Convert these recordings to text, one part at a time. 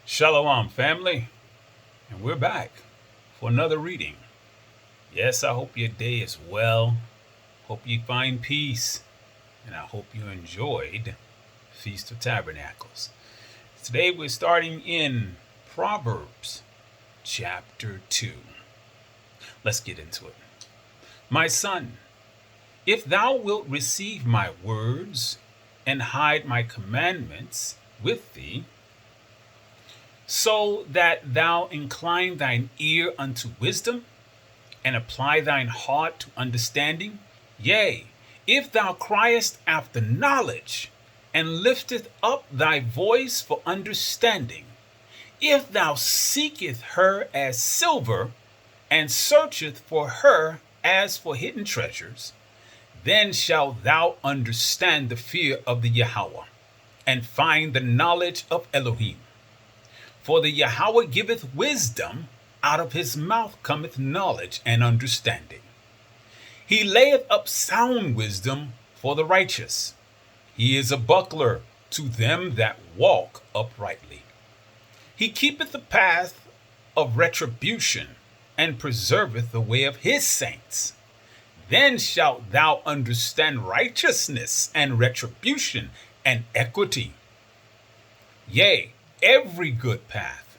Shalom, family, and we're back for another reading. Yes, I hope your day is well. Hope you find peace, and I hope you enjoyed Feast of Tabernacles. Today we're starting in Proverbs chapter 2. Let's get into it. My son, if thou wilt receive my words and hide my commandments with thee, so that thou incline thine ear unto wisdom, and apply thine heart to understanding. Yea, if thou criest after knowledge, and lifteth up thy voice for understanding, if thou seeketh her as silver, and searcheth for her as for hidden treasures, then shalt thou understand the fear of the Yahweh, and find the knowledge of Elohim. For the Yahweh giveth wisdom, out of his mouth cometh knowledge and understanding. He layeth up sound wisdom for the righteous. He is a buckler to them that walk uprightly. He keepeth the path of retribution, and preserveth the way of his saints. Then shalt thou understand righteousness and retribution and equity. Yea, every good path.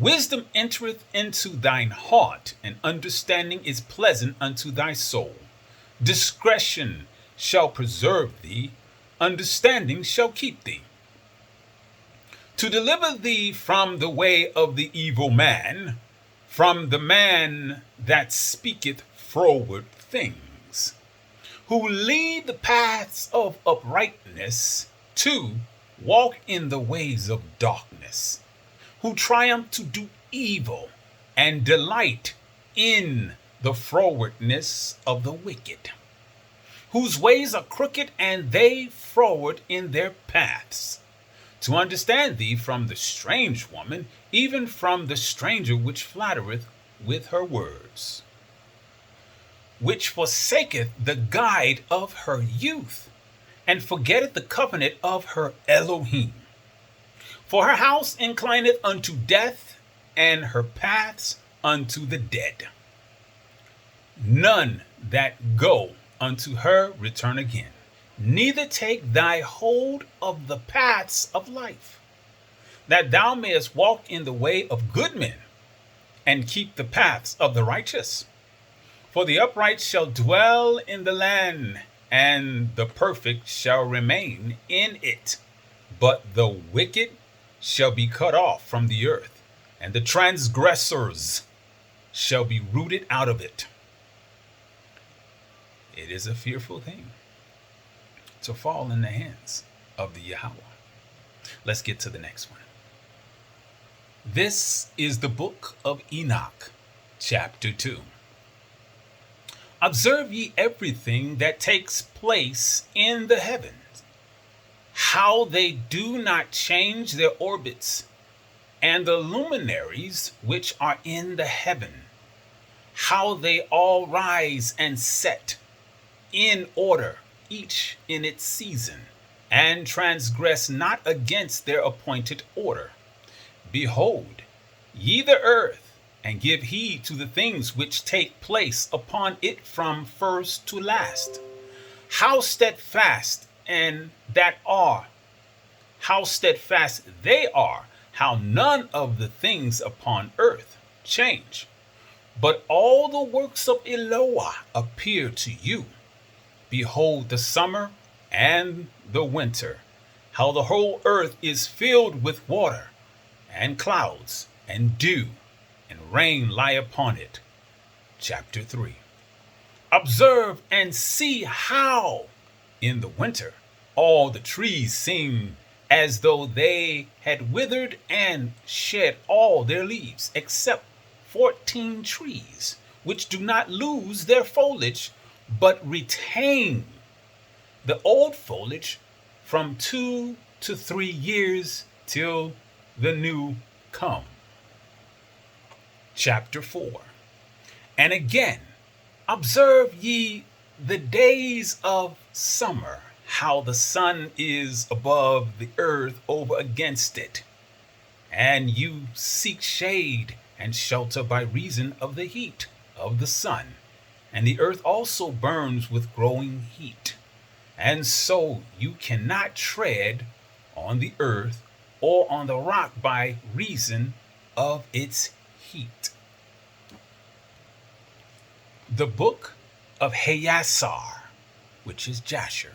Wisdom entereth into thine heart, and understanding is pleasant unto thy soul. Discretion shall preserve thee, understanding shall keep thee. To deliver thee from the way of the evil man, from the man that speaketh froward things, who lead the paths of uprightness, to walk in the ways of darkness, who triumph to do evil, and delight in the frowardness of the wicked, whose ways are crooked, and they froward in their paths. To understand thee from the strange woman, even from the stranger which flattereth with her words, which forsaketh the guide of her youth, and forgetteth the covenant of her Elohim. For her house inclineth unto death, and her paths unto the dead. None that go unto her return again, neither take thy hold of the paths of life, that thou mayest walk in the way of good men, and keep the paths of the righteous. For the upright shall dwell in the land, and the perfect shall remain in it. But the wicked shall be cut off from the earth, and the transgressors shall be rooted out of it. It is a fearful thing to fall in the hands of the Yahweh. Let's get to the next one. This is the book of Enoch, chapter 2. Observe ye everything that takes place in the heavens, how they do not change their orbits, and the luminaries which are in the heaven, how they all rise and set in order, each in its season, and transgress not against their appointed order. Behold, ye the earth, and give heed to the things which take place upon it from first to last. How steadfast how steadfast they are, how none of the things upon earth change. But all the works of Eloah appear to you. Behold the summer and the winter, how the whole earth is filled with water, and clouds, and dew, and rain lie upon it. Chapter 3. Observe and see how, in the winter, all the trees seem as though they had withered and shed all their leaves, except 14 trees, which do not lose their foliage, but retain the old foliage from 2 to 3 years till the new come. Chapter 4. And again, observe ye the days of summer, how the sun is above the earth over against it. and you seek shade and shelter by reason of the heat of the sun. And the earth also burns with growing heat. And so you cannot tread on the earth or on the rock by reason of its heat. The book of Jasher, which is Jasher,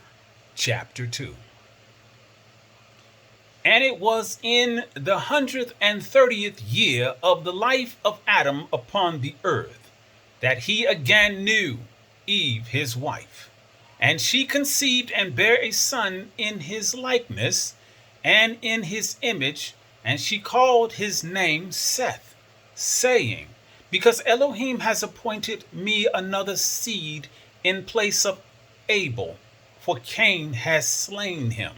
chapter 2. And it was in the 130th year of the life of Adam upon the earth that he again knew Eve his wife. And she conceived and bare a son in his likeness and in his image, and she called his name Seth, saying, Because Elohim has appointed me another seed in place of Abel, for Cain has slain him.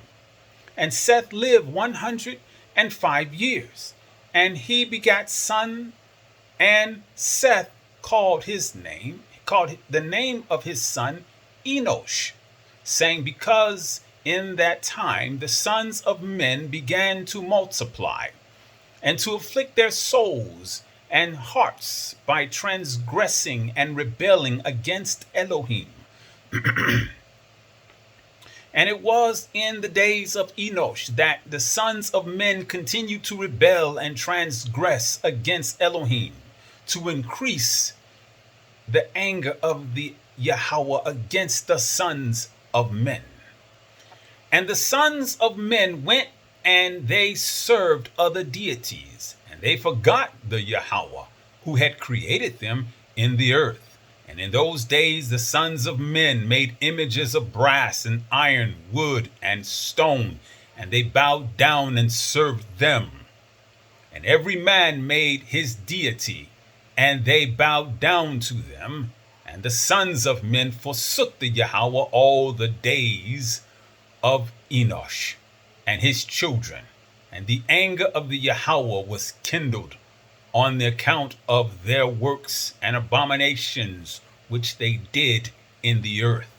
And Seth lived 105 years, and he begat son, and Seth called the name of his son Enoch, saying, Because in that time the sons of men began to multiply, and to afflict their souls and hearts by transgressing and rebelling against Elohim. And it was in the days of Enoch that the sons of men continued to rebel and transgress against Elohim, to increase the anger of the Yahweh against the sons of men. And the sons of men went and they served other deities, and they forgot the Yahweh who had created them in the earth. And in those days the sons of men made images of brass and iron, wood and stone, and they bowed down and served them. And every man made his deity, and they bowed down to them. And the sons of men forsook the Yahweh all the days of Enoch and his children. And the anger of the Yahweh was kindled on the account of their works and abominations which they did in the earth.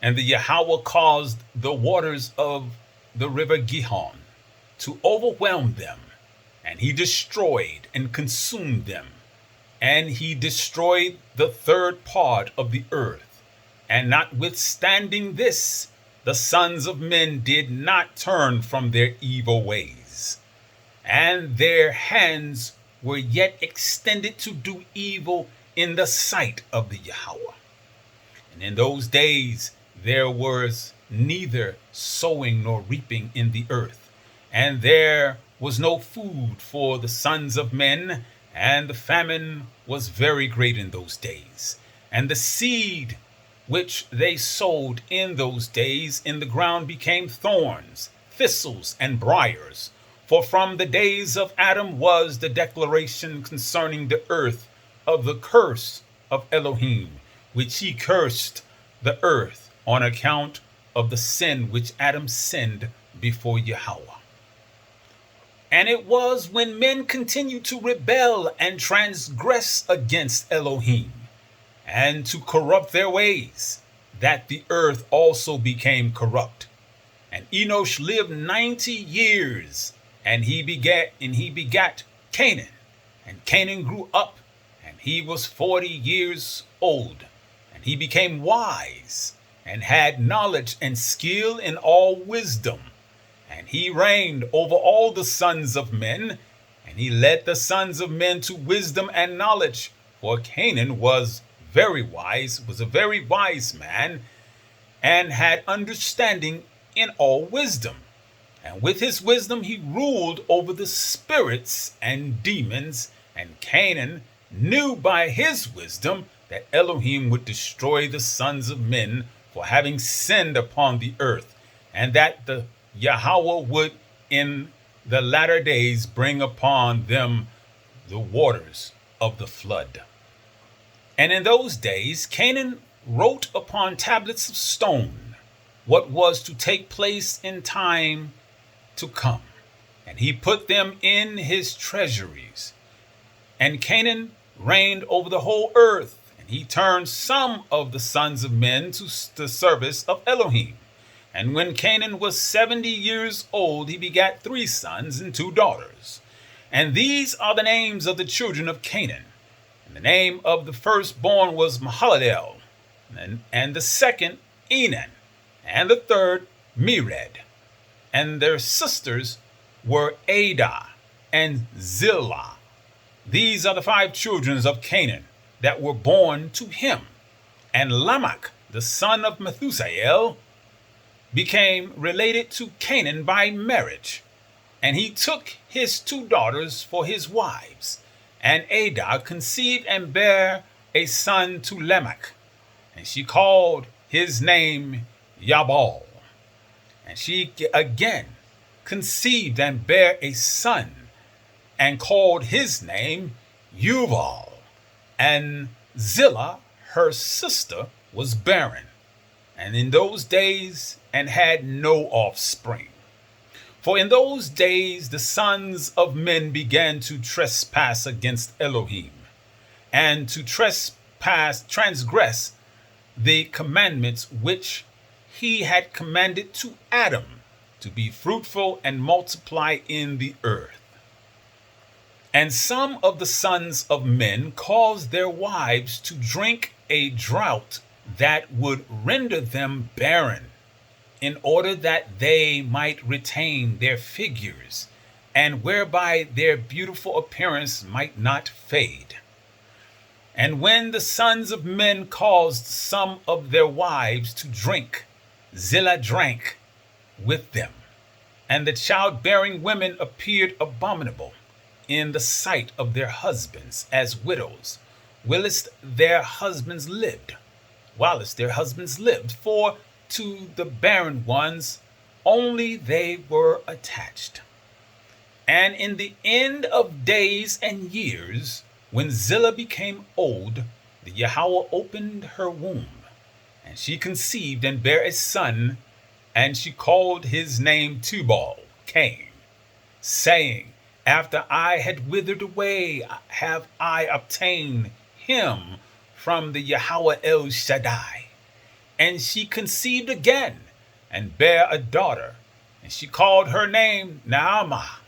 And the Yahweh caused the waters of the river Gihon to overwhelm them, and he destroyed and consumed them. And he destroyed the third part of the earth. And notwithstanding this, the sons of men did not turn from their evil ways, and their hands were yet extended to do evil in the sight of the Yahweh. And in those days there was neither sowing nor reaping in the earth, and there was no food for the sons of men, and the famine was very great in those days. And the seed which they sowed in those days in the ground became thorns, thistles, and briars. For from the days of Adam was the declaration concerning the earth of the curse of Elohim, which he cursed the earth on account of the sin which Adam sinned before Yahweh. And it was when men continued to rebel and transgress against Elohim, and to corrupt their ways, that the earth also became corrupt. And Enoch lived 90 years, and he begat Canaan. And Canaan grew up, and he was 40 years old. And he became wise, and had knowledge and skill in all wisdom. And he reigned over all the sons of men, and he led the sons of men to wisdom and knowledge. For Canaan was a very wise man, and had understanding in all wisdom. And with his wisdom he ruled over the spirits and demons. And Canaan knew by his wisdom that Elohim would destroy the sons of men for having sinned upon the earth, and that the Yahweh would in the latter days bring upon them the waters of the flood. And in those days Canaan wrote upon tablets of stone what was to take place in time to come, and he put them in his treasuries. And Canaan reigned over the whole earth, and he turned some of the sons of men to the service of Elohim, And when Canaan was 70 years old, he begat 3 sons and 2 daughters. And these are the names of the children of Canaan. And the name of the firstborn was Mahalalel, and the second Enan, and the third Mered. And their sisters were Adah and Zillah. These are the 5 children of Canaan that were born to him. And Lamech, the son of Methusael, became related to Canaan by marriage. And he took his 2 daughters for his wives. And Adah conceived and bare a son to Lamech. And she called his name Yabal. And she again conceived and bare a son, and called his name Yuval. And Zillah, her sister, was barren, and in those days, and had no offspring. For in those days the sons of men began to trespass against Elohim, and to transgress the commandments which he had commanded to Adam, to be fruitful and multiply in the earth. And some of the sons of men caused their wives to drink a draught that would render them barren, in order that they might retain their figures, and whereby their beautiful appearance might not fade. And when the sons of men caused some of their wives to drink, Zillah drank with them. And the childbearing women appeared abominable in the sight of their husbands as widows, whilst their husbands lived. For to the barren ones only they were attached. And in the end of days and years, when Zillah became old, the Yahweh opened her womb, and she conceived and bare a son, and she called his name Tubal Cain, saying, After I had withered away, have I obtained him from the Yahweh El Shaddai. And she conceived again, and bare a daughter, and she called her name Naamah.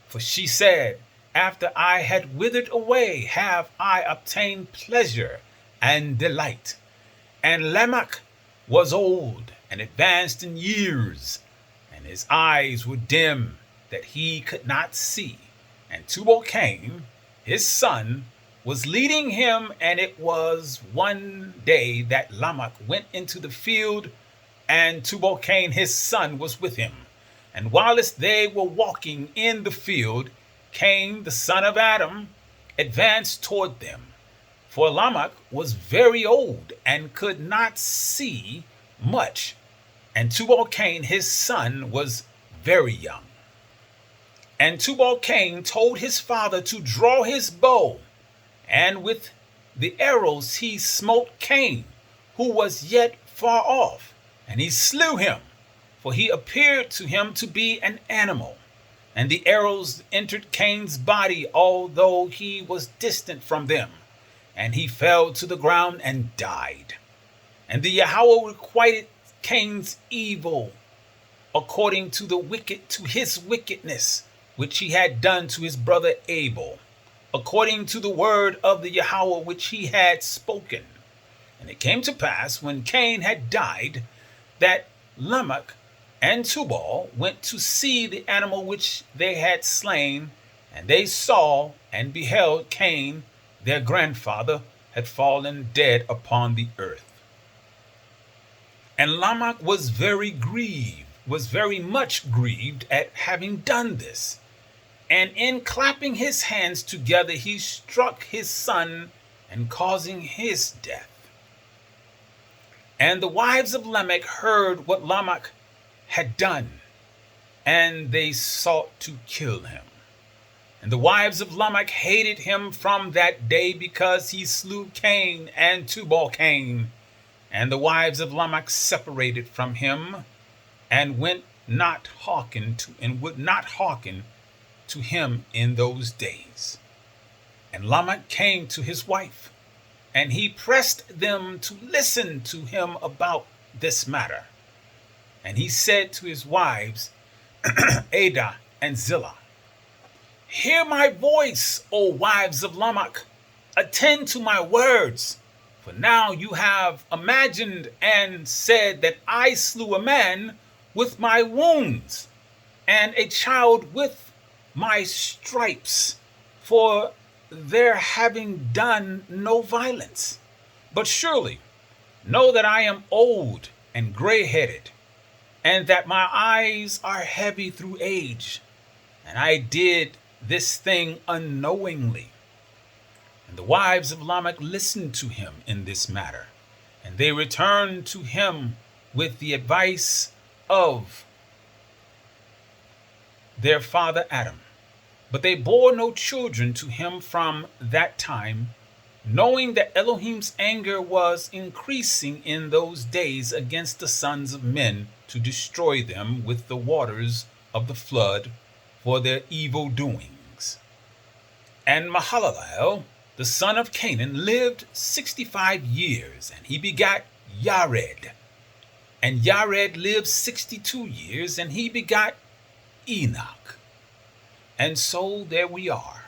For she said, After I had withered away, have I obtained pleasure and delight. And Lamech was old and advanced in years, and his eyes were dim, that he could not see. And Tubal Cain, his son, was leading him, and it was one day that Lamech went into the field, and Tubal Cain his son was with him. And whilst they were walking in the field, Cain the son of Adam advanced toward them. For Lamech was very old and could not see much, and Tubal Cain his son was very young. And Tubal Cain told his father to draw his bow, and with the arrows he smote Cain, who was yet far off, and he slew him, for he appeared to him to be an animal. And the arrows entered Cain's body, although he was distant from them, and he fell to the ground and died. And the Yahweh requited Cain's evil according to his wickedness, which he had done to his brother Abel, according to the word of the Yahweh which he had spoken. And it came to pass, when Cain had died, that Lamech and Tubal went to see the animal which they had slain, and they saw and beheld Cain, their grandfather, had fallen dead upon the earth. And Lamech was very much grieved at having done this. And in clapping his hands together, he struck his son, and causing his death. And the wives of Lamech heard what Lamech had done, and they sought to kill him. And the wives of Lamech hated him from that day, because he slew Cain and Tubal Cain. And the wives of Lamech separated from him, and would not hearken to him in those days. And Lamech came to his wife, and he pressed them to listen to him about this matter. And he said to his wives, Adah and Zillah, hear my voice, O wives of Lamech. Attend to my words. For now you have imagined and said that I slew a man with my wounds, and a child with my stripes, for their having done no violence. But surely know that I am old and gray-headed, and that my eyes are heavy through age, and I did this thing unknowingly. And the wives of Lamech listened to him in this matter, and they returned to him with the advice of their father Adam. But they bore no children to him from that time, knowing that Elohim's anger was increasing in those days against the sons of men to destroy them with the waters of the flood for their evil doings. And Mahalalel, the son of Canaan, lived 65 years, and he begat Yared. And Yared lived 62 years, and he begat Enoch. And so there we are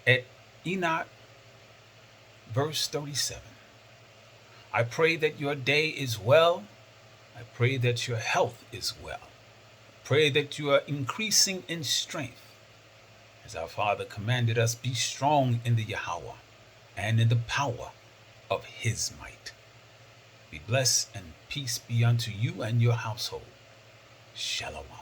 at Enoch, verse 37. I pray that your day is well. I pray that your health is well. I pray that you are increasing in strength. As our Father commanded us, be strong in the Yahweh and in the power of his might. Be blessed, and peace be unto you and your household. Shalom.